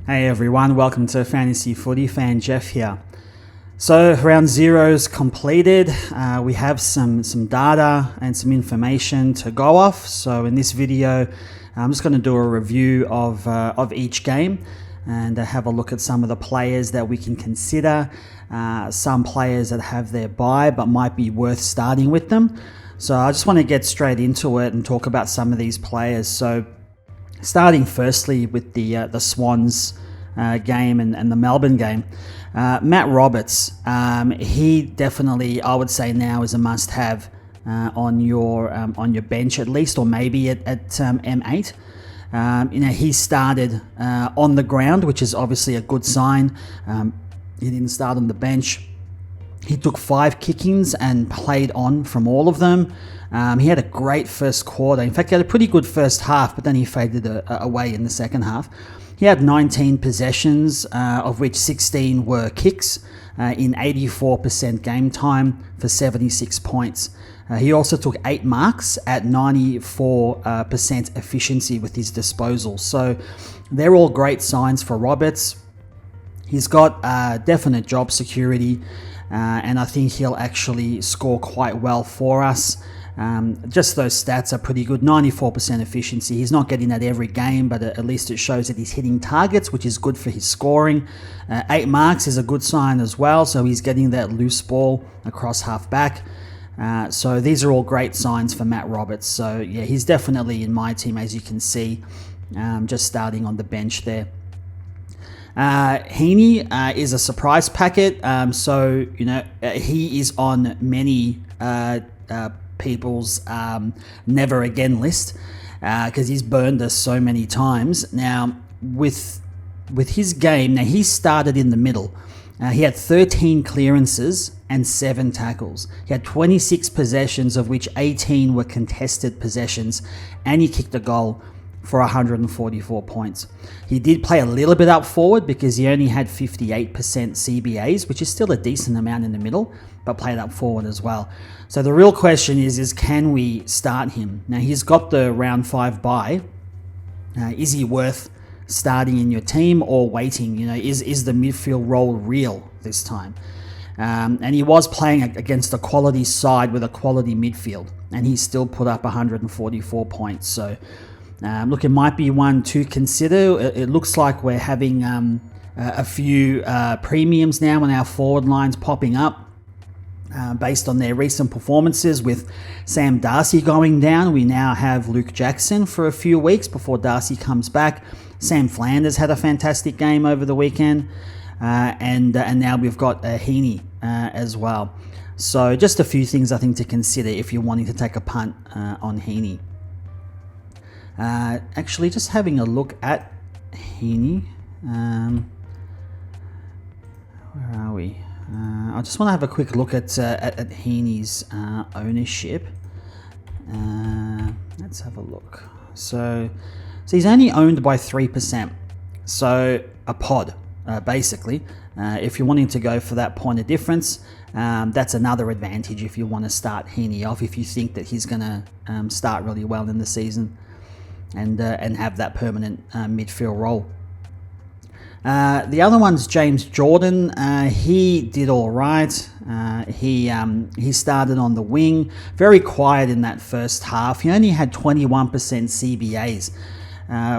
Hey everyone, welcome to Fantasy Footy. Fan Jeff here. So round zero's completed. We have some data and some information to go off. So in this video, I'm just going to do a review of each game and have a look at some of the players that we can consider. Some players that have their bye but might be worth starting with them. So I just want to get straight into it and talk about some of these players. So starting firstly with the Swans game and the Melbourne game, Matt Roberts, he definitely, I would say now, is a must-have on your bench at least, or maybe at M8. He started on the ground, which is obviously a good sign. He didn't start on the bench. He took 5 kickings and played on from all of them. He had a great first quarter. In fact, he had a pretty good first half, but then he faded away in the second half. He had 19 possessions, of which 16 were kicks, in 84% game time for 76 points. He also took 8 marks at 94% efficiency with his disposal. So they're all great signs for Roberts. He's got definite job security, and I think he'll actually score quite well for us. Just those stats are pretty good. 94% efficiency. He's not getting that every game, but at least it shows that he's hitting targets, which is good for his scoring. 8 marks is a good sign as well, so he's getting that loose ball across half back. So these are all great signs for Matt Roberts. So yeah, he's definitely in my team, as you can see, just starting on the bench there. Heaney is a surprise packet. So, he is on many people's never again list because he's burned us so many times. Now, with his game, now he started in the middle. He had 13 clearances and 7 tackles. He had 26 possessions, of which 18 were contested possessions, and he kicked a goal for 144 points. He did play a little bit up forward because he only had 58% CBAs, which is still a decent amount in the middle, but played up forward as well. So the real question is can we start him? Now he's got the round 5 bye. Is he worth starting in your team or waiting? Is the midfield role real this time? And he was playing against a quality side with a quality midfield, and he still put up 144 points. So look, it might be one to consider. It looks like we're having a few premiums now in our forward lines popping up based on their recent performances. With Sam Darcy going down, we now have Luke Jackson for a few weeks before Darcy comes back. Sam Flanders had a fantastic game over the weekend, and now we've got Heaney as well. So just a few things I think to consider if you're wanting to take a punt on Heaney. Actually, just having a look at Heaney. Where are we? I just want to have a quick look at Heaney's ownership. Let's have a look. So he's only owned by 3%. So a pod, basically. If you're wanting to go for that point of difference, that's another advantage if you want to start Heaney off, if you think that he's going to start really well in the season and have that permanent midfield role. The other one's James Jordan. He did all right. He started on the wing, very quiet in that first half. He only had 21% CBAs.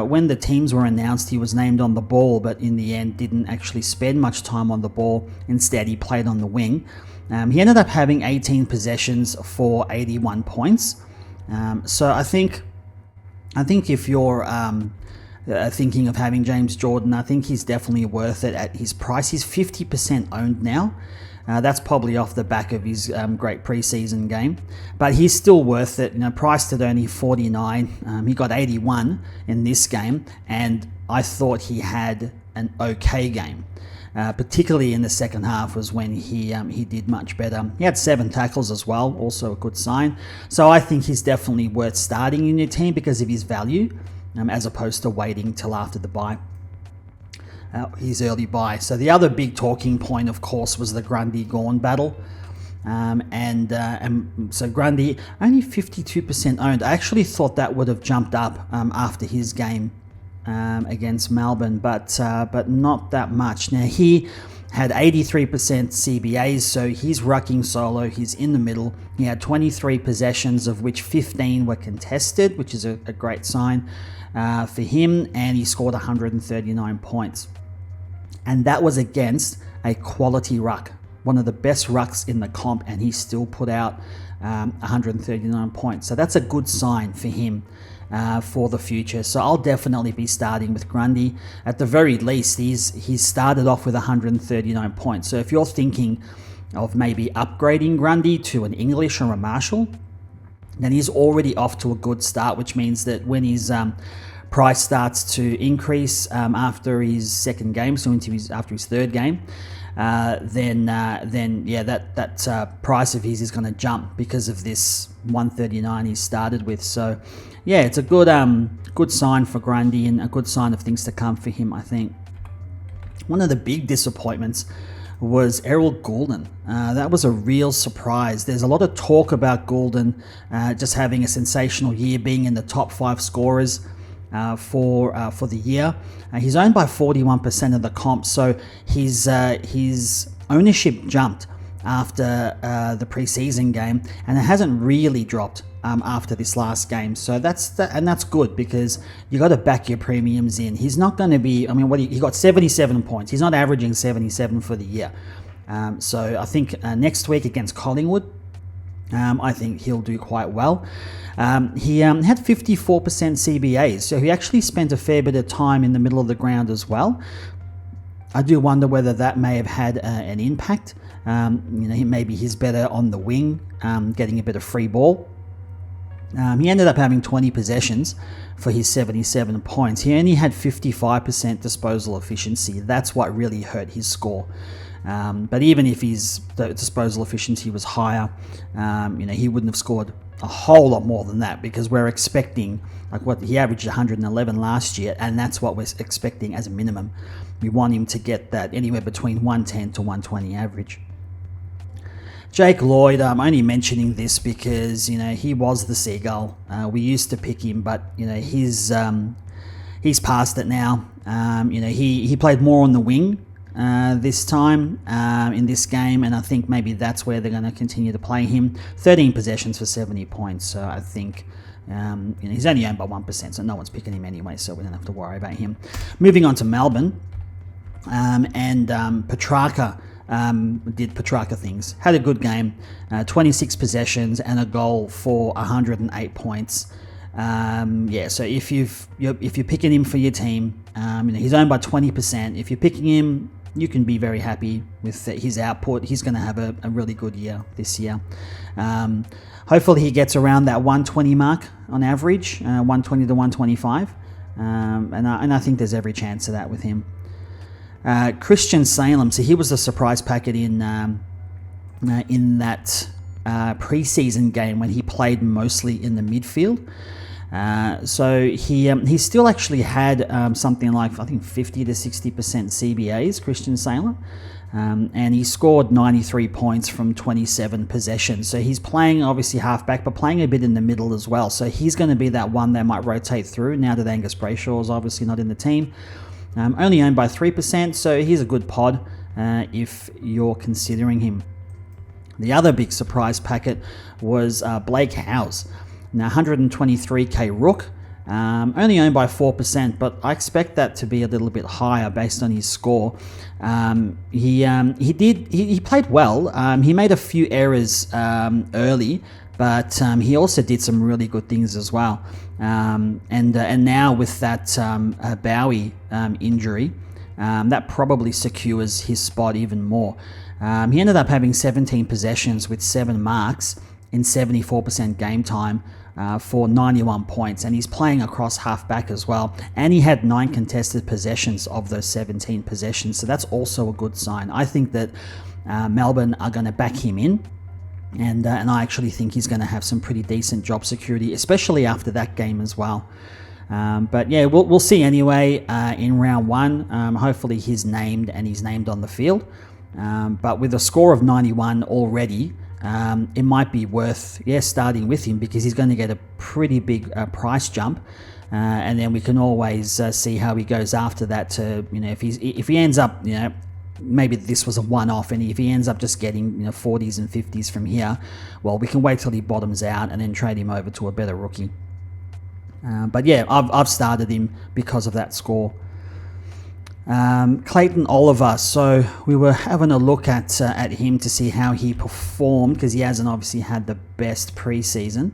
When the teams were announced, he was named on the ball, but in the end didn't actually spend much time on the ball. Instead, he played on the wing. He ended up having 18 possessions for 81 points. So I think if you're thinking of having James Jordan, I think he's definitely worth it at his price. He's 50% owned now. That's probably off the back of his great preseason game, but he's still worth it. Priced at only 49. He got 81 in this game, and I thought he had an okay game. Particularly in the second half was when he did much better. He had 7 tackles as well, also a good sign. So I think he's definitely worth starting in your team because of his value, as opposed to waiting till after the bye, his early bye. So the other big talking point, of course, was the Grundy-Gawn battle. So Grundy only 52% owned. I actually thought that would have jumped up after his game against Melbourne, but not that much. Now he had 83% CBAs, so he's rucking solo, he's in the middle. He had 23 possessions, of which 15 were contested, which is a great sign for him, and he scored 139 points. And that was against a quality ruck, one of the best rucks in the comp, and he still put out 139 points. So that's a good sign for him for the future. So I'll definitely be starting with Grundy. At the very least, he's started off with 139 points. So if you're thinking of maybe upgrading Grundy to an English or a Marshall, then he's already off to a good start, which means that when his price starts to increase after his second game, so after his third game, then yeah, that price of his is going to jump because of this 139 he started with. So yeah, it's a good sign for Grundy and a good sign of things to come for him, I think. One of the big disappointments was Errol Goulden. That was a real surprise. There's a lot of talk about Goulden just having a sensational year, being in the top 5 scorers for the year. He's owned by 41% of the comp, so his ownership jumped after the preseason game, and it hasn't really dropped after this last game. So that's good, because you got to back your premiums in. He's not going to be, I mean, he got 77 points. He's not averaging 77 for the year. So I think next week against Collingwood, I think he'll do quite well. He had 54% CBAs, so he actually spent a fair bit of time in the middle of the ground as well. I do wonder whether that may have had an impact. Maybe he's better on the wing, getting a bit of free ball. He ended up having 20 possessions for his 77 points. He only had 55% disposal efficiency. That's what really hurt his score. But even if his disposal efficiency was higher, he wouldn't have scored a whole lot more than that, because we're expecting, like, what he averaged 111 last year, and that's what we're expecting as a minimum. We want him to get that anywhere between 110 to 120 average. Jake Lloyd, I'm only mentioning this because, he was the Seagull. We used to pick him, but, he's past it now. He played more on the wing this time in this game, and I think maybe that's where they're going to continue to play him. 13 possessions for 70 points, so I think he's only owned by 1%, so no one's picking him anyway, so we don't have to worry about him. Moving on to Melbourne, and Petrarca did Petrarca things. Had a good game, 26 possessions and a goal for 108 points. So if you're picking him for your team, he's owned by 20%. If you're picking him, you can be very happy with his output. He's going to have a really good year this year. Hopefully he gets around that 120 mark on average, 120 to 125, and I think there's every chance of that with him. Christian Salem, so he was a surprise packet in that preseason game when he played mostly in the midfield. So he still actually had something like, I think, 50 to 60% CBAs, Christian Salem, and he scored 93 points from 27 possessions. So he's playing obviously halfback, but playing a bit in the middle as well. So he's going to be that one that might rotate through now that Angus Brayshaw is obviously not in the team. Only owned by 3%, so he's a good pod if you're considering him. The other big surprise packet was Blake Howes. Now, 123k rook, only owned by 4%, but I expect that to be a little bit higher based on his score. He played well. He made a few errors early, but he also did some really good things as well. And now with that Bowie injury, that probably secures his spot even more. He ended up having 17 possessions with 7 marks in 74% game time for 91 points, and he's playing across half-back as well, and he had 9 contested possessions of those 17 possessions, so that's also a good sign. I think that Melbourne are going to back him in, and I actually think he's going to have some pretty decent job security, especially after that game as well. But yeah, we'll see anyway in round 1. Hopefully he's named, and he's named on the field. But with a score of 91 already, it might be worth starting with him, because he's going to get a pretty big price jump, and then we can always see how he goes after that. To if he ends up maybe this was a one-off, and if he ends up just getting 40s and 50s from here, well, we can wait till he bottoms out and then trade him over to a better rookie. But yeah, I've started him because of that score. Clayton Oliver, so we were having a look at him to see how he performed, because he hasn't obviously had the best preseason.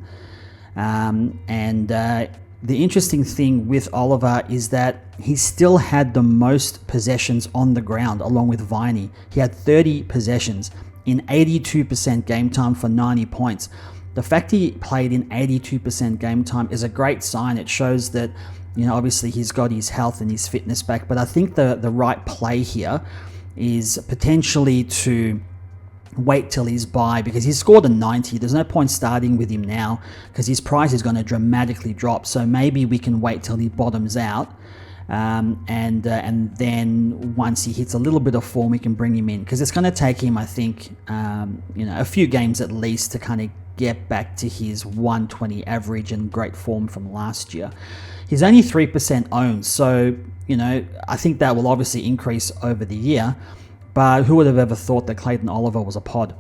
The interesting thing with Oliver is that he still had the most possessions on the ground, along with Viney. He had 30 possessions in 82% game time for 90 points. The fact he played in 82% game time is a great sign. It shows that, obviously he's got his health and his fitness back. But I think the right play here is potentially to wait till he's bye, because he's scored a 90. There's no point starting with him now, because his price is going to dramatically drop. So maybe we can wait till he bottoms out, and then once he hits a little bit of form, we can bring him in, because it's going to take him, I think, a few games at least to kind of get back to his 120 average and great form from last year. He's only 3% owned, so I think that will obviously increase over the year. But who would have ever thought that Clayton Oliver was a pod?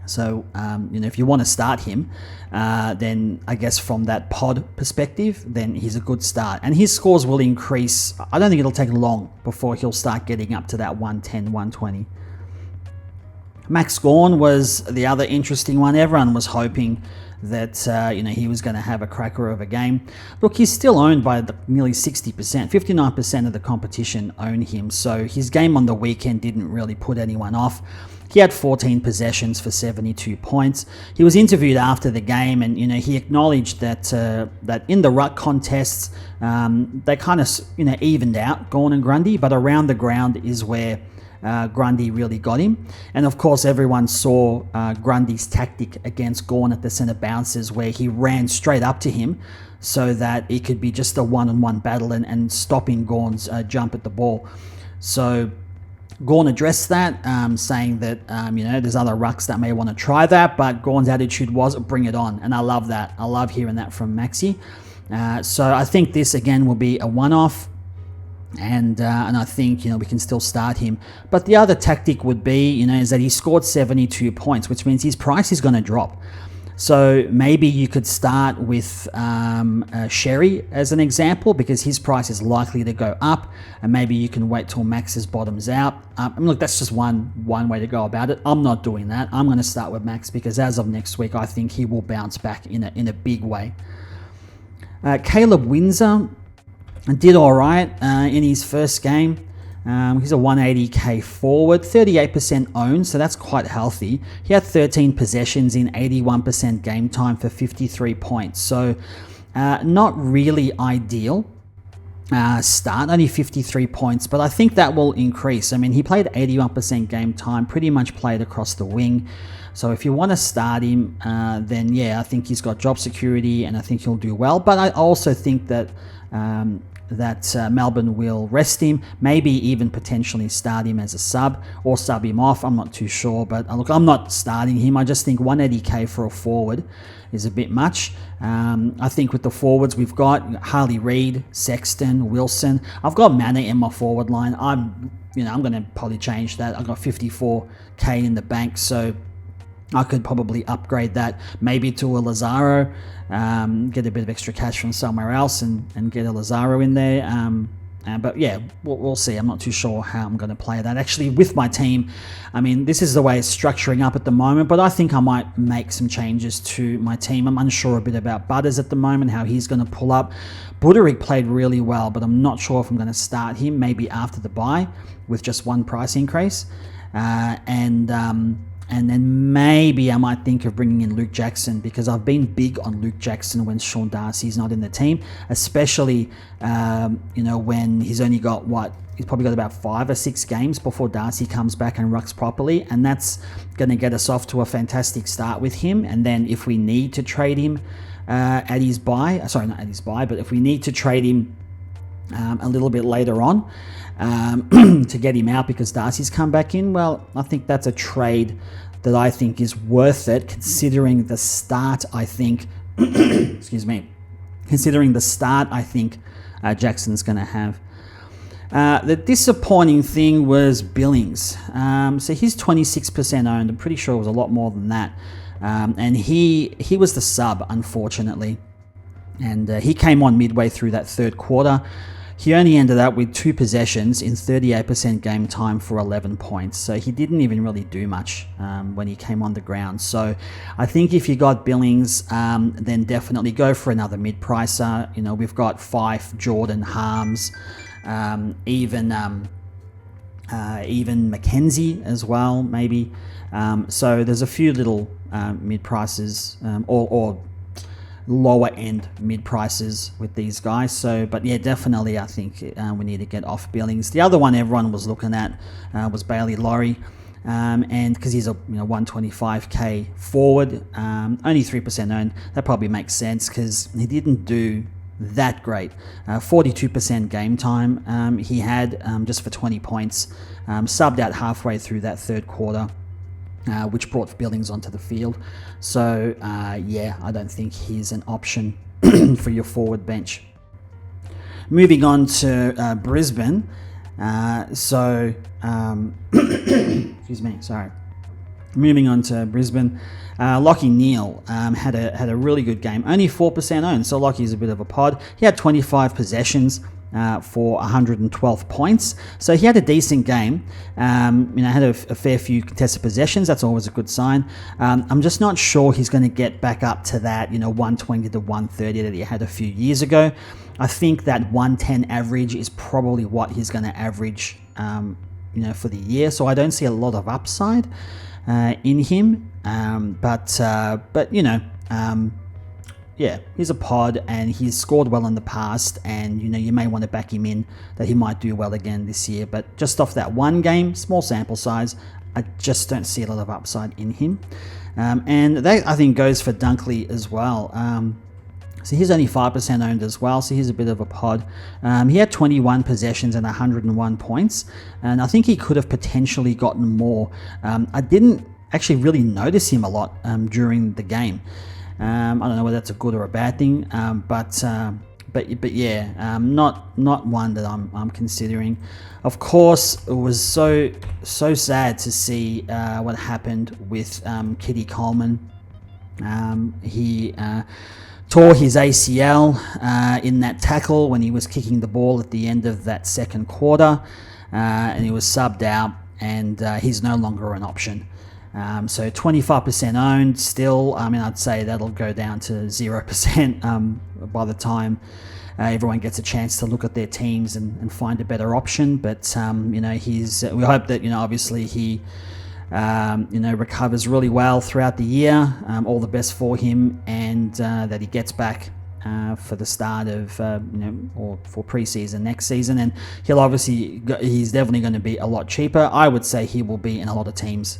So, if you want to start him, then I guess from that pod perspective, then he's a good start. And his scores will increase. I don't think it'll take long before he'll start getting up to that 110, 120. Max Gawn was the other interesting one. Everyone was hoping that he was going to have a cracker of a game. Look, he's still owned by nearly 60%. 59% of the competition own him, so his game on the weekend didn't really put anyone off. He had 14 possessions for 72 points. He was interviewed after the game, and he acknowledged that in the ruck contests, they kind of evened out, Gawn and Grundy, but around the ground is where Grundy really got him. And of course, everyone saw Grundy's tactic against Gawn at the centre bounces, where he ran straight up to him so that it could be just a one-on-one battle and stopping Gawn's jump at the ball. So Gawn addressed that, saying that there's other rucks that may want to try that, but Gawn's attitude was bring it on, and I love that. I love hearing that from Maxi. So I think this again will be a one-off. And I think we can still start him. But the other tactic would be is that he scored 72 points, which means his price is going to drop. So maybe you could start with Sherry as an example, because his price is likely to go up, and maybe you can wait till Max's bottoms out. Look, that's just one way to go about it. I'm not doing that. I'm going to start with Max, because as of next week, I think he will bounce back in a big way. Caleb Windsor did all right in his first game. He's a 180k forward, 38% owned, so that's quite healthy. He had 13 possessions in 81% game time for 53 points, so not really ideal start, only 53 points, but I think that will increase. He played 81% game time, pretty much played across the wing. So if you want to start him, then yeah, I think he's got job security, and I think he'll do well. But I also think that Melbourne will rest him, maybe even potentially start him as a sub or sub him off. I'm not too sure, but look, I'm not starting him. I just think 180k for a forward is a bit much. I think with the forwards we've got Harley Reid, Sexton, Wilson. I've got Manor in my forward line. I'm going to probably change that. I've got 54k in the bank, so I could probably upgrade that maybe to a Lazaro, get a bit of extra cash from somewhere else and get a Lazaro in there. But yeah, we'll see. I'm not too sure how I'm going to play that. Actually, with my team, this is the way it's structuring up at the moment, but I think I might make some changes to my team. I'm unsure a bit about Butters at the moment, how he's going to pull up. Buderick played really well, but I'm not sure if I'm going to start him, maybe after the bye with just one price increase. And then maybe I might think of bringing in Luke Jackson, because I've been big on Luke Jackson when Sean Darcy's not in the team, especially, when he's only got he's probably got about 5 or 6 games before Darcy comes back and rucks properly. And that's going to get us off to a fantastic start with him. And then if we need to trade him at his bye, not at his bye, but if we need to trade him a little bit later on to get him out because Darcy's come back in. Well, I think that's a trade that I think is worth it, considering the start. I think, excuse me, considering the start I think Jackson's going to have. The disappointing thing was Billings. So he's 26% owned. I'm pretty sure it was a lot more than that. And he was the sub, unfortunately. And he came on midway through that third quarter. He only ended up with 2 possessions in 38% game time for 11 points. So he didn't even really do much when he came on the ground. So I think if you got Billings, then definitely go for another mid-pricer. You know, we've got Fife, Jordan, Harms, even Mackenzie as well, maybe. So there's a few little mid-prices or lower end mid prices with these guys. So, but yeah, definitely I think we need to get off Billings. The other one everyone was looking at was Bailey Laurie, and because he's a 125k forward, only 3% owned, that probably makes sense because he didn't do that great. 42% game time he had just for 20 points, subbed out halfway through that third quarter. Which brought Billings onto the field. So, yeah, I don't think he's an option for your forward bench. Moving on to Brisbane. Excuse me, sorry. Moving on to Brisbane. Lachie Neale had a really good game. Only 4% owned, so Lachie's a bit of a pod. He had 25 possessions for 112 points. So he had a decent game. Had a fair few contested possessions. That's always a good sign. I'm just not sure he's going to get back up to that, 120 to 130 that he had a few years ago. I think that 110 average is probably what he's going to average, for the year. So I don't see a lot of upside in him. Yeah, he's a pod and he's scored well in the past, and you may want to back him in that he might do well again this year. But just off that one game, small sample size, I just don't see a lot of upside in him. And that I think goes for Dunkley as well. So he's only 5% owned as well, so he's a bit of a pod. He had 21 possessions and 101 points, and I think he could have potentially gotten more. I didn't actually really notice him a lot during the game. I don't know whether that's a good or a bad thing, but yeah, not one that I'm considering. Of course, it was so sad to see what happened with Kitty Coleman. He tore his ACL in that tackle when he was kicking the ball at the end of that second quarter, and he was subbed out, and he's no longer an option. So 25% owned still. I'd say that'll go down to 0% by the time everyone gets a chance to look at their teams and find a better option. But we hope that obviously he recovers really well throughout the year. All the best for him, and that he gets back for the start of or for preseason next season. And he's definitely going to be a lot cheaper. I would say he will be in a lot of teams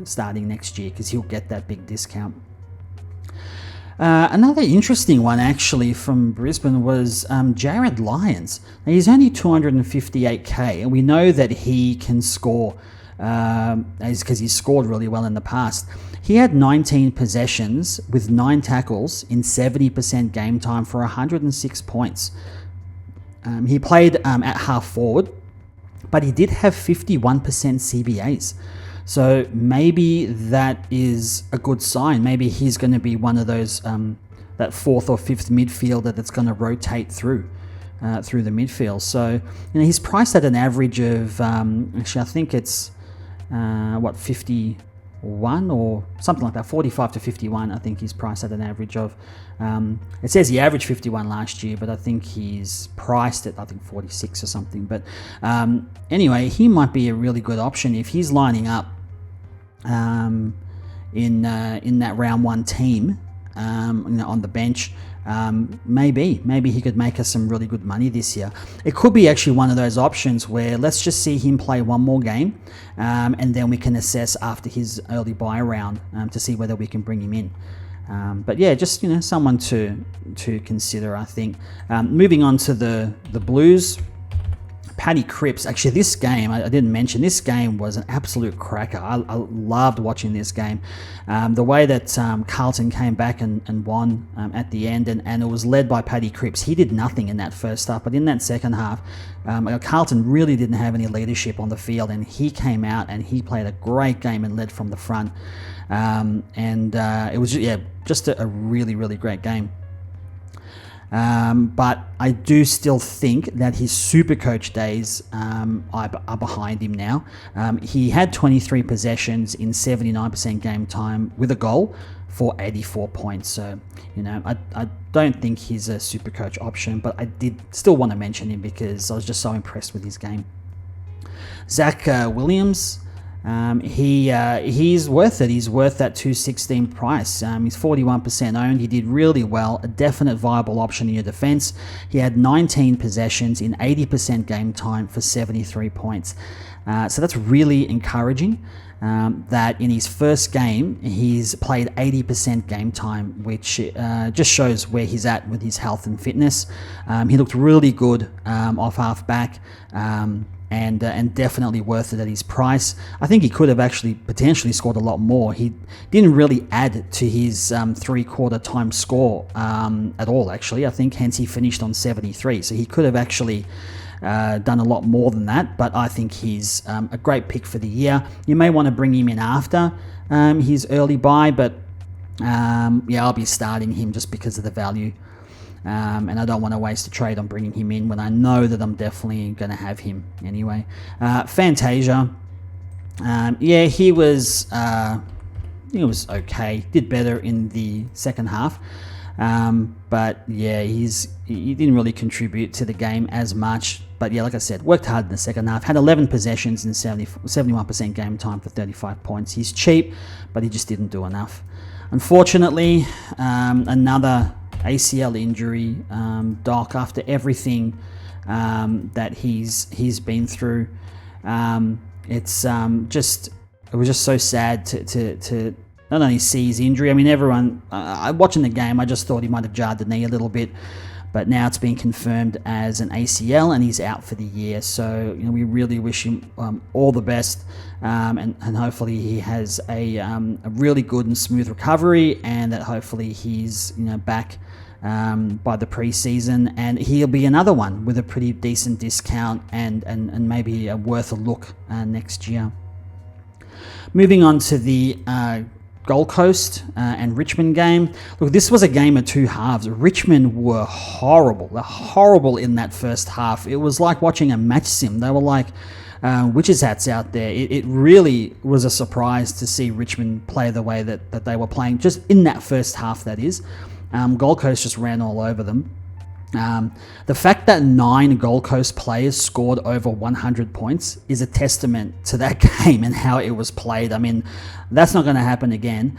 starting next year because he'll get that big discount. Another interesting one actually from Brisbane was Jared Lyons. Now, he's only 258k, and we know that he can score because he's scored really well in the past. He had 19 possessions with 9 tackles in 70% game time for 106 points. He played at half forward, but he did have 51% CBAs. So maybe that is a good sign. Maybe he's going to be one of those, that fourth or fifth midfielder that's going to rotate through the midfield. So he's priced at an average of, actually I think it's 51 or something like that, 45 to 51. I think he's priced at an average of, it says he averaged 51 last year, but I think he's priced at 46 or something. But anyway, he might be a really good option if he's lining up in that round one team on the bench. Maybe he could make us some really good money this year. It could be actually one of those options where let's just see him play one more game, and then we can assess after his early buy round to see whether we can bring him in. But yeah, just someone to consider, I think. Moving on to the Blues. Paddy Cripps. Actually, this game, I didn't mention, this game was an absolute cracker. I loved watching this game. The way that Carlton came back and won at the end, and it was led by Paddy Cripps. He did nothing in that first half, but in that second half, Carlton really didn't have any leadership on the field, and he came out and he played a great game and led from the front. It was just a really, really great game. But I do still think that his SuperCoach days are behind him now. He had 23 possessions in 79% game time with a goal for 84 points. So, I don't think he's a SuperCoach option, but I did still want to mention him because I was just so impressed with his game. Zach Williams. He's worth it. He's worth that 216 price. He's 41% owned. He did really well. A definite viable option in your defense. He had 19 possessions in 80% game time for 73 points. So that's really encouraging. That in his first game, he's played 80% game time, which just shows where he's at with his health and fitness. He looked really good off half back. And definitely worth it at his price. I think he could have actually potentially scored a lot more. He didn't really add to his three-quarter time score at all, actually. I think hence he finished on 73. So he could have actually done a lot more than that, but I think he's a great pick for the year. You may want to bring him in after his early buy, but I'll be starting him just because of the value. And I don't want to waste a trade on bringing him in when I know that I'm definitely going to have him anyway. Fantasia, he was okay. Did better in the second half, but he didn't really contribute to the game as much. But like I said, worked hard in the second half. Had 11 possessions in 71% game time for 35 points. He's cheap, but he just didn't do enough. Unfortunately, another ACL injury, Doc, after everything that he's been through. It was just so sad to not only see his injury. I mean, everyone watching the game, I just thought he might have jarred the knee a little bit, but now it's been confirmed as an ACL and he's out for the year. So we really wish him all the best, and hopefully he has a really good and smooth recovery, and that hopefully he's back by the preseason, and he'll be another one with a pretty decent discount and maybe worth a look next year. Moving on to the Gold Coast and Richmond game. Look, this was a game of two halves. Richmond were horrible. They're horrible in that first half. It was like watching a match sim. They were like witches hats out there. It really was a surprise to see Richmond play the way that they were playing, just in that first half, that is. Gold Coast just ran all over them. The fact that 9 Gold Coast players scored over 100 points is a testament to that game and how it was played. I mean, that's not going to happen again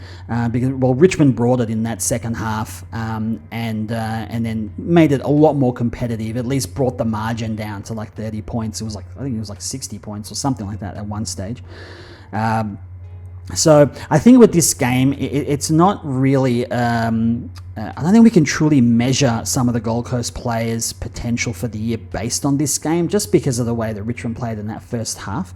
because Richmond brought it in that second half and then made it a lot more competitive. At least brought the margin down to like 30 points. I think it was like 60 points or something like that at one stage. So I think with this game, it's not really, I don't think we can truly measure some of the Gold Coast players' potential for the year based on this game, just because of the way that Richmond played in that first half.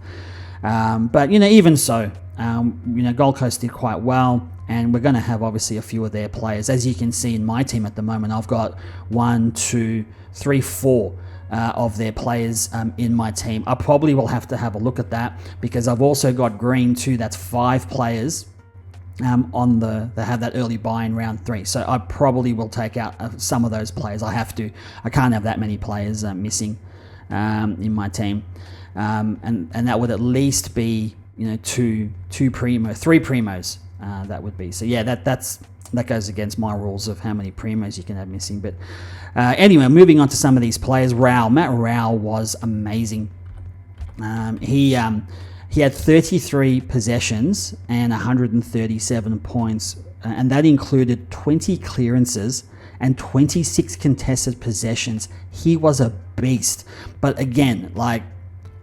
But, even so, Gold Coast did quite well, and we're going to have obviously a few of their players. As you can see in my team at the moment, I've got 1, 2, 3, 4 of their players in my team. I probably will have to have a look at that because I've also got green too. That's 5 players they have that early buy in round 3. So I probably will take out some of those players. I have to. I can't have that many players missing in my team, and that would at least be 3 primos. That would be. So yeah, that goes against my rules of how many primos you can have missing. But anyway, moving on to some of these players. Matt Rowell was amazing. He had 33 possessions and 137 points, and that included 20 clearances and 26 contested possessions. He was a beast. But again, I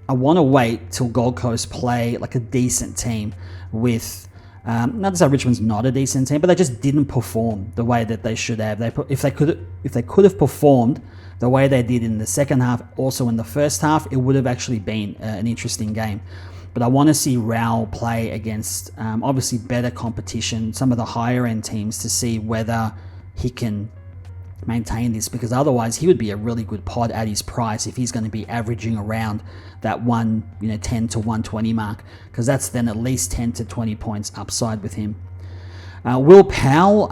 want to wait till Gold Coast play like a decent team with Not to say Richmond's not a decent team, but they just didn't perform the way that they should have. If they could have performed the way they did in the second half, also in the first half, it would have actually been an interesting game. But I want to see Rowell play against obviously better competition, some of the higher end teams, to see whether he can maintain this, because otherwise he would be a really good pod at his price if he's going to be averaging around that 10 to 120 mark, because that's then at least 10 to 20 points upside with him. Will Powell,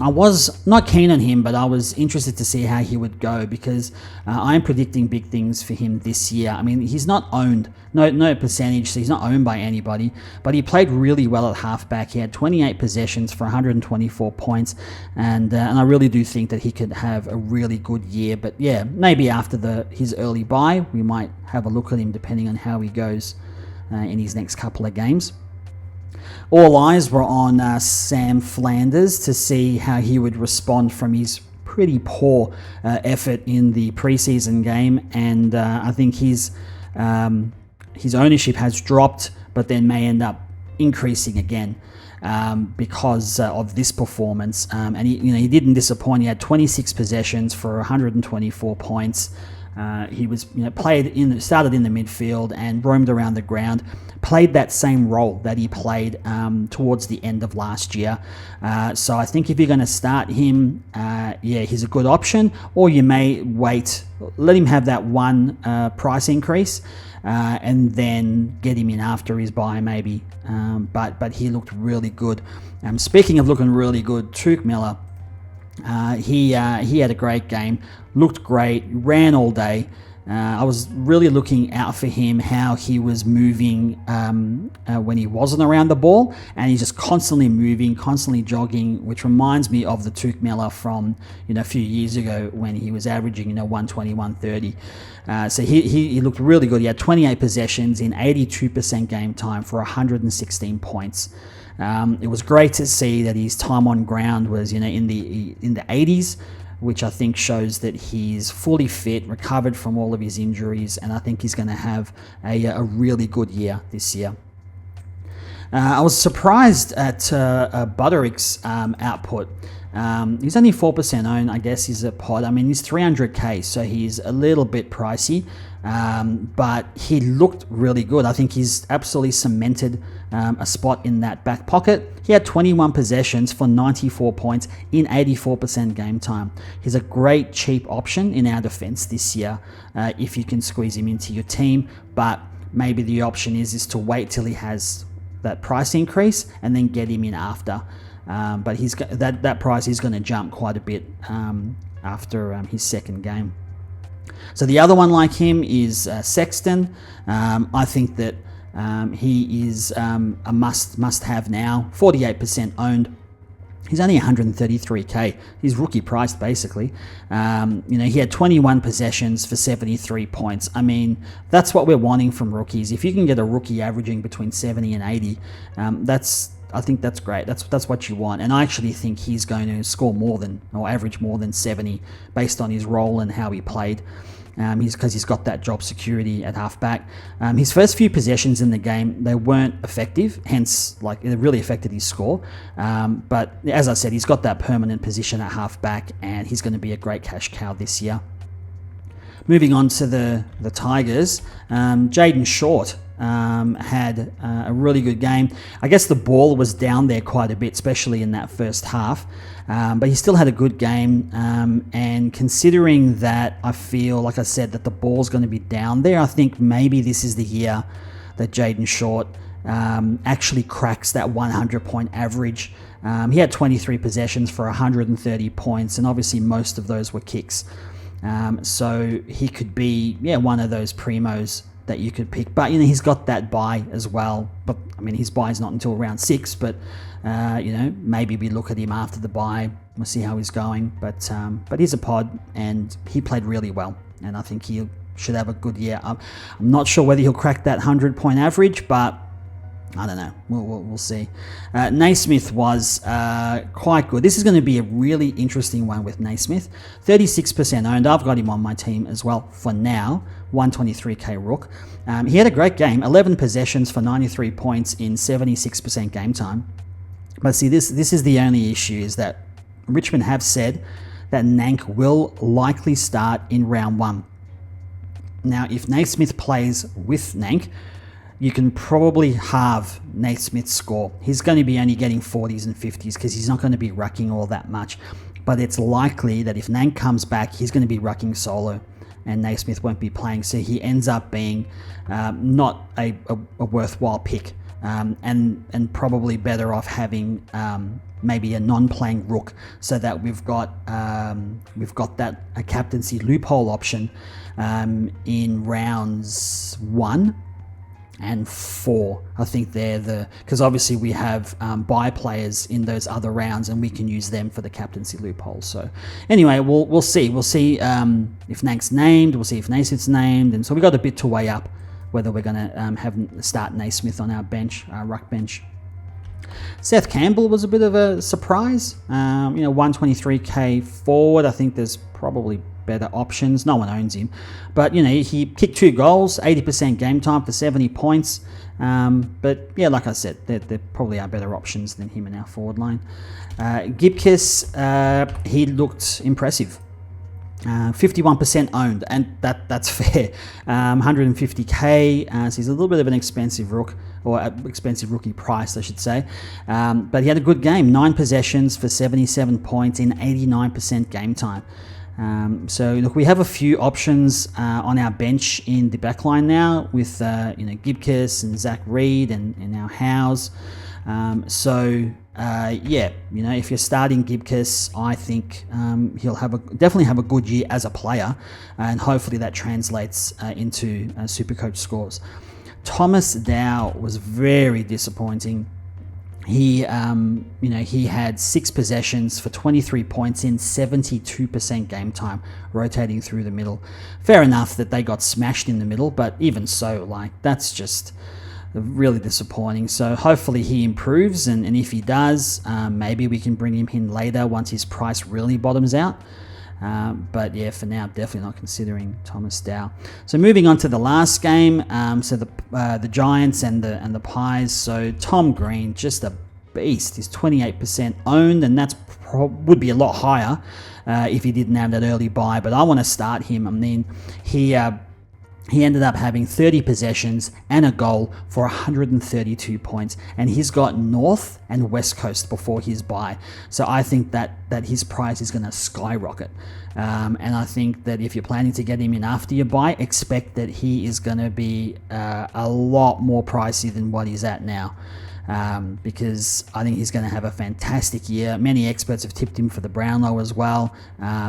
I was not keen on him, but I was interested to see how he would go, because I'm predicting big things for him this year. I mean, he's not owned, no percentage, so he's not owned by anybody, but he played really well at halfback. He had 28 possessions for 124 points, and I really do think that he could have a really good year. But yeah, maybe after his early bye, we might have a look at him depending on how he goes in his next couple of games. All eyes were on Sam Flanders to see how he would respond from his pretty poor effort in the preseason game, and I think his ownership has dropped, but then may end up increasing again because of this performance. And he didn't disappoint. He had 26 possessions for 124 points. He was started in the midfield and roamed around the ground, played that same role that he played towards the end of last year. So I think if you're going to start him, he's a good option, or you may wait, let him have that one price increase, and then get him in after his bye maybe. But he looked really good. Speaking of looking really good, Tuke Miller, he had a great game, looked great, ran all day. I was really looking out for him, how he was moving when he wasn't around the ball, and he's just constantly moving, constantly jogging, which reminds me of the Tuke Miller from a few years ago when he was averaging 120, 130. So he looked really good. He had 28 possessions in 82% game time for 116 points. It was great to see that his time on ground was in the 80s, which I think shows that he's fully fit, recovered from all of his injuries, and I think he's going to have a really good year this year. I was surprised at Butterick's output. He's only 4% owned, I guess he's a pod. I mean, he's 300k, so he's a little bit pricey, but he looked really good. I think he's absolutely cemented a spot in that back pocket. He had 21 possessions for 94 points in 84% game time. He's a great cheap option in our defense this year if you can squeeze him into your team, but maybe the option is to wait till he has that price increase and then get him in after. But that price is going to jump quite a bit after his second game. So the other one like him is Sexton. I think that he is a must-have now. 48% owned. He's only 133k. He's rookie priced basically. He had 21 possessions for 73 points. I mean, that's what we're wanting from rookies. If you can get a rookie averaging between 70 and 80, I think that's great. That's what you want. And I actually think he's going to score average more than 70 based on his role and how he played. Because he's got that job security at halfback. His first few possessions in the game, they weren't effective, hence it really affected his score. But as I said, he's got that permanent position at halfback, and he's going to be a great cash cow this year. Moving on to the Tigers, Jaden Short had a really good game. I guess the ball was down there quite a bit, especially in that first half, but he still had a good game, and considering that I feel, like I said, that the ball's going to be down there, I think maybe this is the year that Jaden Short actually cracks that 100-point average. He had 23 possessions for 130 points, and obviously most of those were kicks. So he could be one of those primos that you could pick, but he's got that bye as well. But I mean, his bye is not until round 6. But maybe we look at him after the bye. We'll see how he's going. But he's a pod, and he played really well, and I think he should have a good year. I'm not sure whether he'll crack that 100-point average, but I don't know. We'll see. Naismith was quite good. This is going to be a really interesting one with Naismith. 36% owned. I've got him on my team as well for now. 123k rook. He had a great game. 11 possessions for 93 points in 76% game time. But see, this is the only issue, is that Richmond have said that Nank will likely start in round 1. Now, if Naismith plays with Nank, you can probably halve Naismith's score. He's going to be only getting 40s and 50s because he's not going to be rucking all that much. But it's likely that if Nank comes back, he's going to be rucking solo and Naismith won't be playing. So he ends up being not a worthwhile pick, and probably better off having maybe a non-playing rook, so that we've got that a captaincy loophole option in rounds 1 and 4. I think they're because obviously we have buy players in those other rounds, and we can use them for the captaincy loophole. So anyway, we'll see if Nank's named, we'll see if Naismith's named, and so we got a bit to weigh up whether we're going to start Naismith on our bench, our ruck bench. Seth Campbell was a bit of a surprise. 123k forward. I think there's probably better options. No one owns him, but he kicked 2 goals, 80% game time for 70 points. But yeah, like I said, there probably are better options than him in our forward line. Gibkiss, he looked impressive. 51% owned, and that's fair. 150k, so he's a little bit of an expensive rook, or expensive rookie price, I should say. But he had a good game, 9 possessions for 77 points in 89% game time. So look, we have a few options on our bench in the backline now with Gibkiss and Zach Reed and our Howes. If you're starting Gibkiss, I think he'll definitely have a good year as a player, and hopefully that translates into SuperCoach scores. Thomas Dow was very disappointing. He had 6 possessions for 23 points in 72% game time, rotating through the middle. Fair enough that they got smashed in the middle, but even so, that's just really disappointing. So hopefully he improves, and if he does, maybe we can bring him in later once his price really bottoms out. But yeah, for now, definitely not considering Thomas Dow. So moving on to the last game, so the Giants and the Pies. So Tom Green, just a beast. He's 28% owned, and that's would be a lot higher if he didn't have that early buy. But I want to start him. I mean, he ended up having 30 possessions and a goal for 132 points, and he's got North and West Coast before his buy. So I think that his price is going to skyrocket. And I think that if you're planning to get him in after your buy, expect that he is going to be a lot more pricey than what he's at now. Because I think he's going to have a fantastic year. Many experts have tipped him for the Brownlow as well.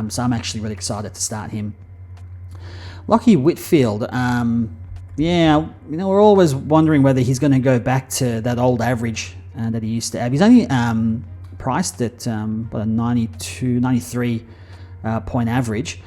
So I'm actually really excited to start him. Lockie Whitfield, we're always wondering whether he's going to go back to that old average that he used to have. He's only priced at a 93 point average.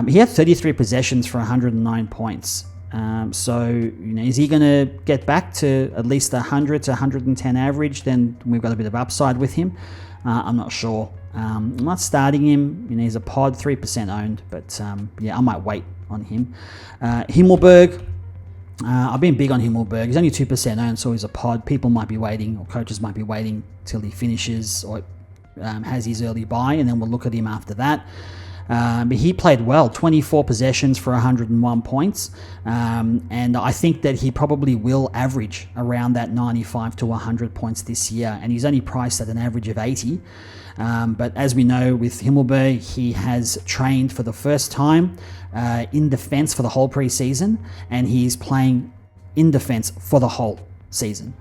He had 33 possessions for 109 points. Is he going to get back to at least 100 to 110 average? Then we've got a bit of upside with him. I'm not sure. I'm not starting him. He's a pod, 3% owned, but I might wait on him. Himmelberg, I've been big on Himmelberg. He's only 2% owned, so he's a pod. People might be waiting, or coaches might be waiting till he finishes or has his early buy, and then we'll look at him after that. But he played well, 24 possessions for 101 points, and I think that he probably will average around that 95 to 100 points this year, and he's only priced at an average of 80. But as we know with Himmelberg, he has trained for the first time in defense for the whole preseason, and he's playing in defense for the whole season.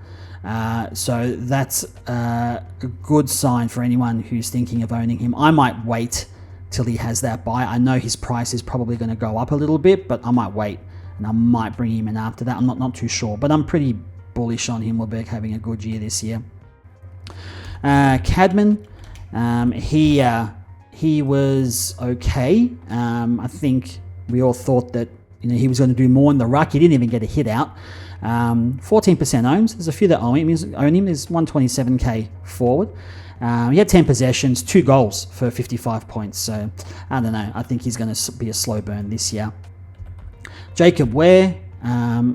So that's a good sign for anyone who's thinking of owning him. I might wait till he has that buy. I know his price is probably going to go up a little bit, but I might wait, and I might bring him in after that. I'm not too sure, but I'm pretty bullish on Himmelberg having a good year this year. Cadman, he was okay. I think we all thought that he was going to do more in the ruck. He didn't even get a hit out. 14% owns. There's a few that own him. There's 127k forward. He had 10 possessions, 2 goals for 55 points. So I don't know. I think he's going to be a slow burn this year. Jacob Ware,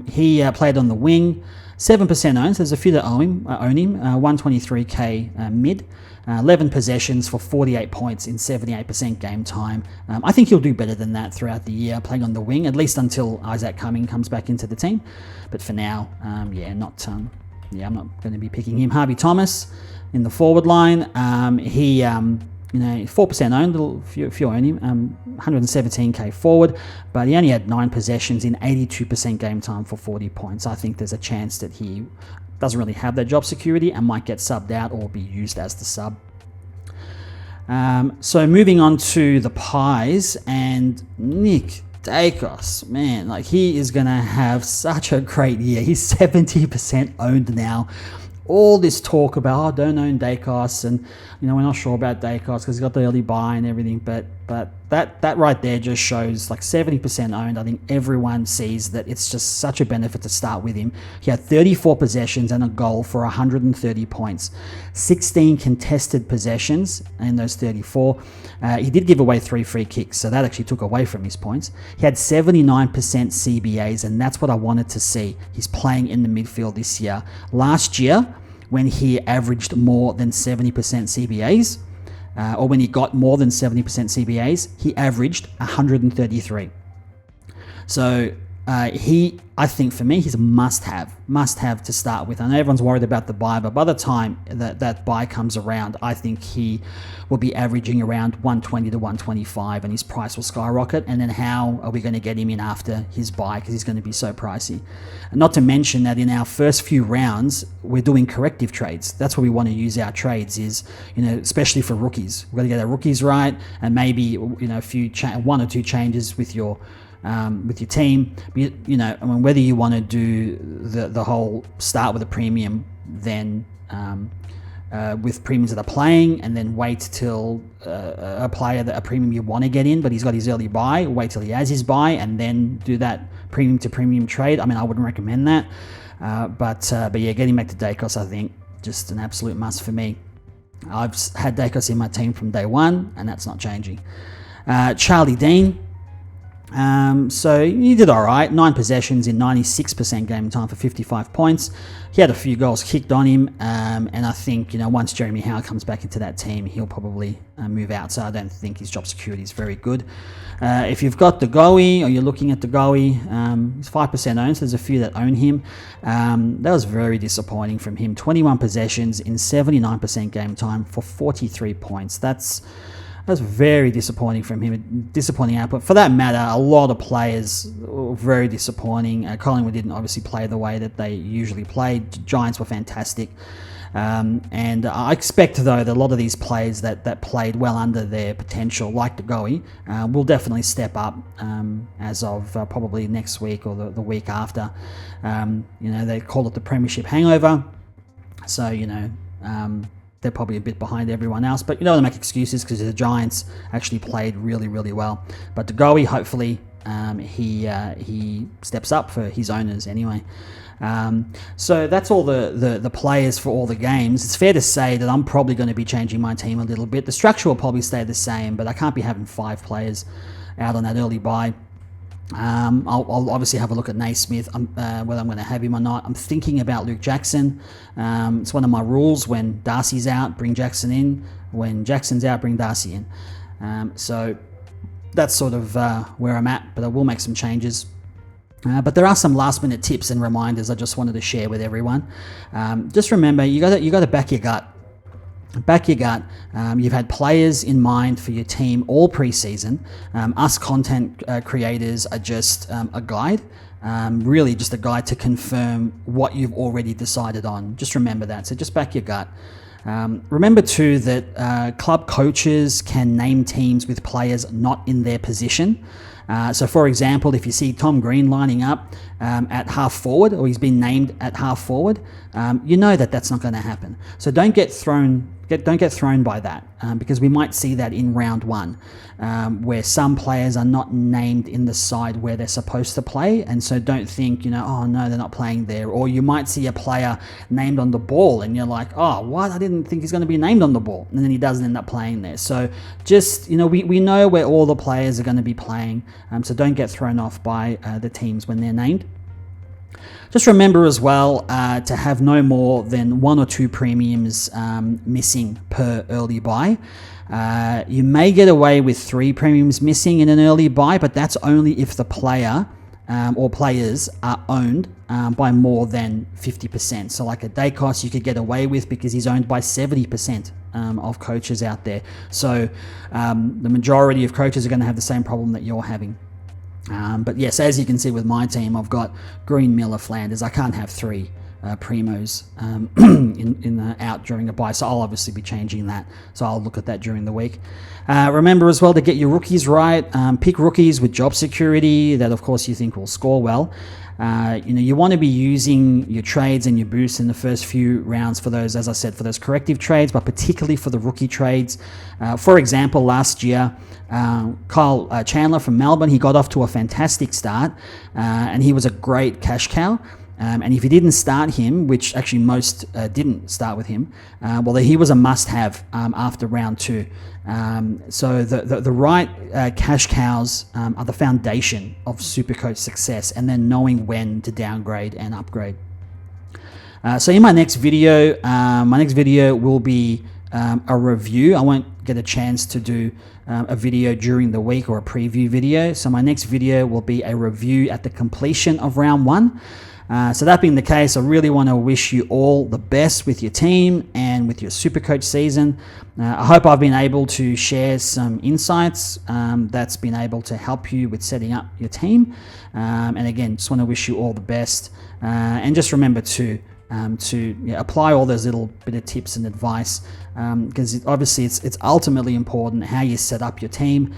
he played on the wing. 7% owns. There's a few that own him. 123k mid. 11 possessions for 48 points in 78% game time. I think he'll do better than that throughout the year, playing on the wing, at least until Isaac Cumming comes back into the team. But for now, I'm not going to be picking him. Harvey Thomas in the forward line. He 4% owned, few own him, 117k forward, but he only had 9 possessions in 82% game time for 40 points. I think there's a chance that he doesn't really have that job security and might get subbed out or be used as the sub. So moving on to the pies, and Nick Dacos, man, like he is going to have such a great year. He's 70% owned now. All this talk about, don't own Dacos, and we're not sure about Dacos because he's got the early buy and everything, but that right there just shows like 70% owned. I think everyone sees that it's just such a benefit to start with him. He had 34 possessions and a goal for 130 points, 16 contested possessions in those 34. He did give away 3 free kicks, so that actually took away from his points. He had 79% CBAs, and that's what I wanted to see. He's playing in the midfield this year. Last year, when he averaged more than 70% CBAs, or when he got more than 70% CBAs, he averaged 133. So I think for me, he's a must-have to start with. I know everyone's worried about the buy, but by the time that buy comes around, I think he will be averaging around 120 to 125, and his price will skyrocket. And then how are we going to get him in after his buy? Because he's going to be so pricey. And not to mention that in our first few rounds, we're doing corrective trades. That's what we want to use our trades is, especially for rookies. We've got to get our rookies right, and maybe one or two changes with your team. Whether you want to do the whole start with a premium, then with premiums that are playing, and then wait till a player that a premium you want to get in, but he's got his early buy, wait till he has his buy, and then do that premium to premium trade. I mean, I wouldn't recommend that, but yeah, getting back to Dacos, I think just an absolute must for me. I've had Dacos in my team from day one, and that's not changing. Charlie Dean. So he did all right. 9 possessions in 96% game time for 55 points. He had a few goals kicked on him, and I think once Jeremy Howe comes back into that team, he'll probably move out. So I don't think his job security is very good. If you've got the Goey, or you're looking at the Goey, he's 5% owned. So there's a few that own him. That was very disappointing from him. 21 possessions in 79% game time for 43 points. That's very disappointing from him. Disappointing output. For that matter, a lot of players were very disappointing. Collingwood didn't obviously play the way that they usually played. Giants were fantastic. And I expect, though, that a lot of these players that played well under their potential, like the Goey, will definitely step up as of probably next week or the week after. They call it the Premiership hangover. So, they're probably a bit behind everyone else, but you don't want to make excuses because the Giants actually played really, really well. But the Goey, hopefully, he steps up for his owners anyway. So that's all the players for all the games. It's fair to say that I'm probably going to be changing my team a little bit. The structure will probably stay the same, but I can't be having 5 players out on that early bye. I'll obviously have a look at Naismith, whether I'm going to have him or not. I'm thinking about Luke Jackson. It's one of my rules: when Darcy's out, bring Jackson in. When Jackson's out, bring Darcy in. So that's sort of where I'm at, but I will make some changes. But there are some last-minute tips and reminders I just wanted to share with everyone. Just remember, you got to back your gut. Back your gut. You've had players in mind for your team all pre-season. Us content creators are just a guide, really just a guide to confirm what you've already decided on. Just remember that. So just back your gut. Remember too that club coaches can name teams with players not in their position. So for example, if you see Tom Green lining up at half forward, or he's been named at half forward, you know that that's not going to happen. So don't get thrown don't get thrown by that, because we might see that in round one, where some players are not named in the side where they're supposed to play, and so don't think, oh no, they're not playing there. Or you might see a player named on the ball and you're like, oh, what? I didn't think he's going to be named on the ball, and then he doesn't end up playing there. So just, we know where all the players are going to be playing, so don't get thrown off by the teams when they're named. Just remember as well to have no more than 1 or 2 premiums missing per early buy. You may get away with 3 premiums missing in an early buy, but that's only if the player or players are owned by more than 50%. So like a Dacos you could get away with because he's owned by 70% of coaches out there. So the majority of coaches are going to have the same problem that you're having. But yes, as you can see with my team, I've got Green, Miller, Flanders. I can't have 3 primos out during a buy, so I'll obviously be changing that. So I'll look at that during the week. Remember as well to get your rookies right. Pick rookies with job security that, of course, you think will score well. You want to be using your trades and your boosts in the first few rounds for those, as I said, for those corrective trades, but particularly for the rookie trades. For example, last year, Kyle Chandler from Melbourne, he got off to a fantastic start, and he was a great cash cow. And if you didn't start him, which actually most didn't start with him, well, he was a must-have after round 2. So the right cash cows are the foundation of SuperCoach success, and then knowing when to downgrade and upgrade. So in my next video will be a review. I won't get a chance to do a video during the week or a preview video. So my next video will be a review at the completion of round 1. So that being the case, I really want to wish you all the best with your team and with your SuperCoach season. I hope I've been able to share some insights that's been able to help you with setting up your team. And again, just want to wish you all the best. And just remember to apply all those little bit of tips and advice, because obviously it's ultimately important how you set up your team,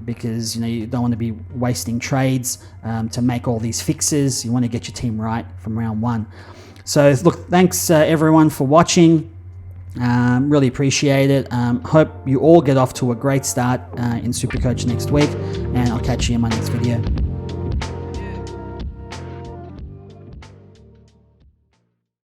because you don't want to be wasting trades to make all these fixes. You want to get your team right from round 1. So look, thanks everyone for watching. Really appreciate it. Hope you all get off to a great start in SuperCoach next week, and I'll catch you in my next video.